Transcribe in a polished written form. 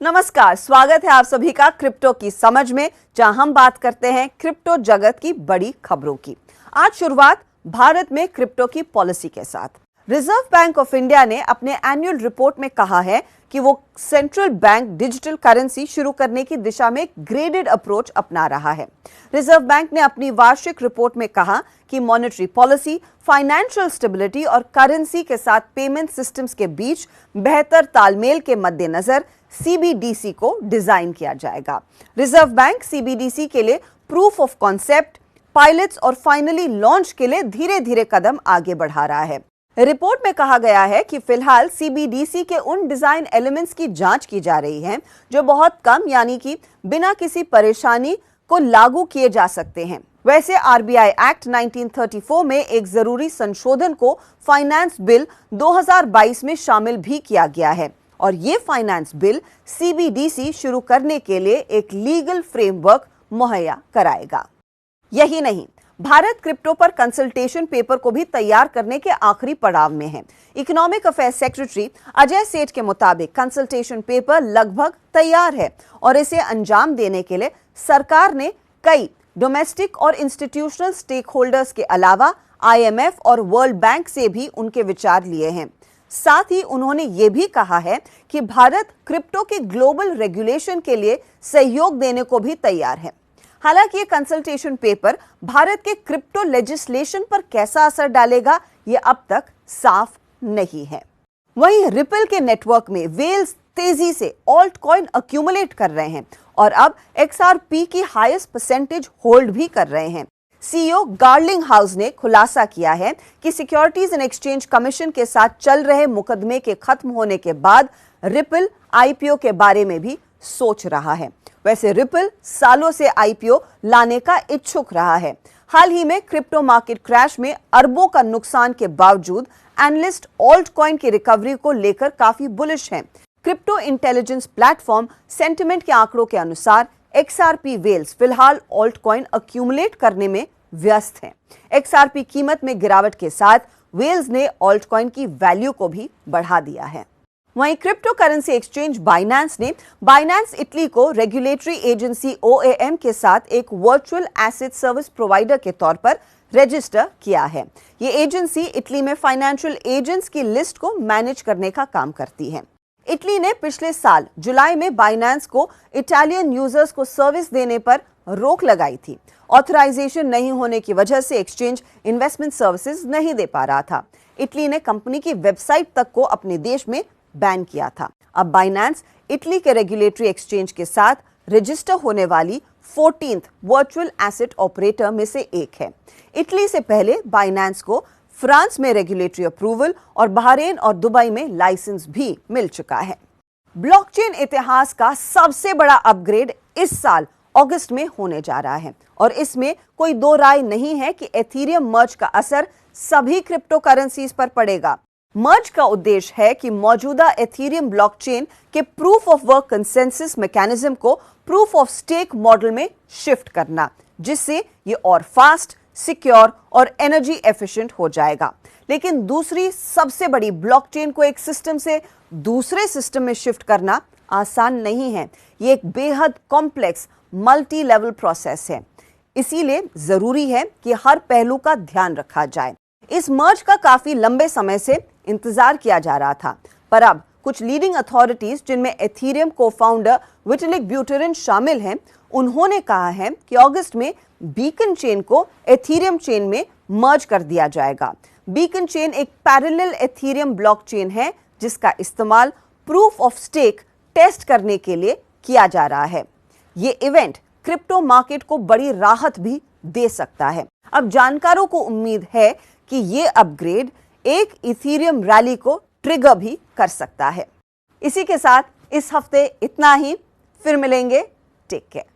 नमस्कार, स्वागत है आप सभी का क्रिप्टो की समझ में, जहां हम बात करते हैं क्रिप्टो जगत की बड़ी खबरों की। आज शुरुआत भारत में क्रिप्टो की पॉलिसी के साथ। रिजर्व बैंक ऑफ इंडिया ने अपने एनुअल रिपोर्ट में कहा है कि वो सेंट्रल बैंक डिजिटल करेंसी शुरू करने की दिशा में ग्रेडेड अप्रोच अपना रहा है। रिजर्व बैंक ने अपनी वार्षिक रिपोर्ट में कहा कि मॉनेटरी पॉलिसी, फाइनेंशियल स्टेबिलिटी और करेंसी के साथ पेमेंट सिस्टम्स के बीच बेहतर तालमेल के मद्देनजर सीबीडीसी को डिजाइन किया जाएगा। रिजर्व बैंक सीबीडीसी के लिए प्रूफ ऑफ कॉन्सेप्ट, पायलट्स और फाइनली लॉन्च के लिए धीरे धीरे कदम आगे बढ़ा रहा है। रिपोर्ट में कहा गया है कि फिलहाल सीबीडीसी के उन डिजाइन एलिमेंट्स की जांच की जा रही है जो बहुत कम यानी कि बिना किसी परेशानी को लागू किए जा सकते हैं। वैसे आरबीआई एक्ट 1934 में एक जरूरी संशोधन को फाइनेंस बिल 2022 में शामिल भी किया गया है और ये फाइनेंस बिल सीबीडीसी शुरू करने के लिए एक लीगल फ्रेमवर्क मुहैया कराएगा। यही नहीं, भारत क्रिप्टो पर कंसल्टेशन पेपर को भी तैयार करने के आखिरी पड़ाव में है। इकोनॉमिक अफेयर्स सेक्रेटरी अजय सेठ के मुताबिक कंसल्टेशन पेपर लगभग तैयार है और इसे अंजाम देने के लिए सरकार ने कई डोमेस्टिक और इंस्टीट्यूशनल स्टेक होल्डर्स के अलावा आईएमएफ और वर्ल्ड बैंक से भी उनके विचार लिए हैं। साथ ही उन्होंने ये भी कहा है कि भारत क्रिप्टो के ग्लोबल रेगुलेशन के लिए सहयोग देने को भी तैयार है। हालांकि ये कंसल्टेशन पेपर भारत के क्रिप्टो लेजिस्लेशन पर कैसा असर डालेगा, ये अब तक साफ नहीं है। वहीं रिपल के नेटवर्क में वेल्स तेजी से ऑल्ट कॉइन अक्यूमुलेट कर रहे हैं और अब एक्सआरपी की हाईएस्ट परसेंटेज होल्ड भी कर रहे हैं। सीईओ गार्लिंग हाउस ने खुलासा किया है कि सिक्योरिटीज एंड एक्सचेंज कमीशन के साथ चल रहे मुकदमे के खत्म होने के बाद रिपल आईपीओ के बारे में भी सोच रहा है। वैसे रिपल सालों से आईपीओ लाने का इच्छुक रहा है। हाल ही में क्रिप्टो मार्केट क्रैश में अरबों का नुकसान के बावजूद एनालिस्ट ऑल्ट कॉइन की रिकवरी को लेकर काफी बुलिश हैं। क्रिप्टो इंटेलिजेंस प्लेटफॉर्म सेंटिमेंट के आंकड़ों के अनुसार एक्सआरपी वेल्स फिलहाल ऑल्ट कॉइन अक्यूमुलेट करने में व्यस्त हैं। एक्सआरपी कीमत में गिरावट के साथ वेल्स ने ऑल्ट कॉइन की वैल्यू को भी बढ़ा दिया है। वहीं क्रिप्टो करेंसी एक्सचेंज बाइनेंस ने बाइनेंस इटली को रेगुलेटरी एजेंसी ओएएम के साथ एक वर्चुअल एसेट सर्विस प्रोवाइडर के तौर पर रजिस्टर किया है। ये एजेंसी इटली में फाइनेंशियल एजेंट्स की लिस्ट को मैनेज करने का काम करती है। इटली ने पिछले साल जुलाई में बाइनेंस को इटालियन यूजर्स को सर्विस देने पर रोक लगाई थी। ऑथराइजेशन नहीं होने की वजह से एक्सचेंज इन्वेस्टमेंट सर्विसेज नहीं दे पा रहा था। इटली ने कंपनी की वेबसाइट तक को अपने देश में बैन किया था। अब बाइनेंस इटली के रेगुलेटरी एक्सचेंज के साथ रजिस्टर होने वाली 14th वर्चुअल एसेट ऑपरेटर में से एक है। इटली से पहले बाइनेंस को फ्रांस में रेगुलेटरी अप्रूवल और बहरीन और दुबई में लाइसेंस भी मिल चुका है। ब्लॉकचेन इतिहास का सबसे बड़ा अपग्रेड इस साल अगस्त में होने जा रहा है और इसमें कोई दो राय नहीं है कि एथेरियम मर्ज का असर सभी क्रिप्टो करेंसीज पर पड़ेगा। मर्ज का उद्देश्य है कि मौजूदा एथेरियम ब्लॉकचेन के proof of work consensus mechanism को प्रूफ ऑफ स्टेक मॉडल में शिफ्ट करना, जिससे ये और फास्ट, सिक्योर और एनर्जी एफिशिएंट हो जाएगा। लेकिन दूसरी सबसे बड़ी, ब्लॉकचेन को एक सिस्टम से दूसरे सिस्टम में शिफ्ट करना आसान नहीं है। ये एक बेहद कॉम्प्लेक्स मल्टी लेवल प्रोसेस है। इसीलिए जरूरी है कि हर पहलू का ध्यान रखा जाए। इस मर्ज का काफी लंबे समय से इंतजार किया जा रहा था, पर अब कुछ लीडिंग अथॉरिटीज, जिनमें एथेरियम को फाउंडर विटलिक ब्यूटेरिन शामिल हैं, उन्होंने कहा है कि अगस्त में बीकन चेन को एथेरियम चेन में मर्ज कर दिया जाएगा। बीकन चेन एक पैरेलल एथेरियम ब्लॉकचेन है जिसका इस्तेमाल प्रूफ ऑफ स्टेक टेस्ट करने के लिए किया जा रहा है। ये इवेंट क्रिप्टो मार्केट को बड़ी राहत भी दे सकता है। अब जानकारों को उम्मीद है कि ये अपग्रेड एक इथेरियम रैली को ट्रिगर भी कर सकता है। इसी के साथ इस हफ्ते इतना ही, फिर मिलेंगे। Take care.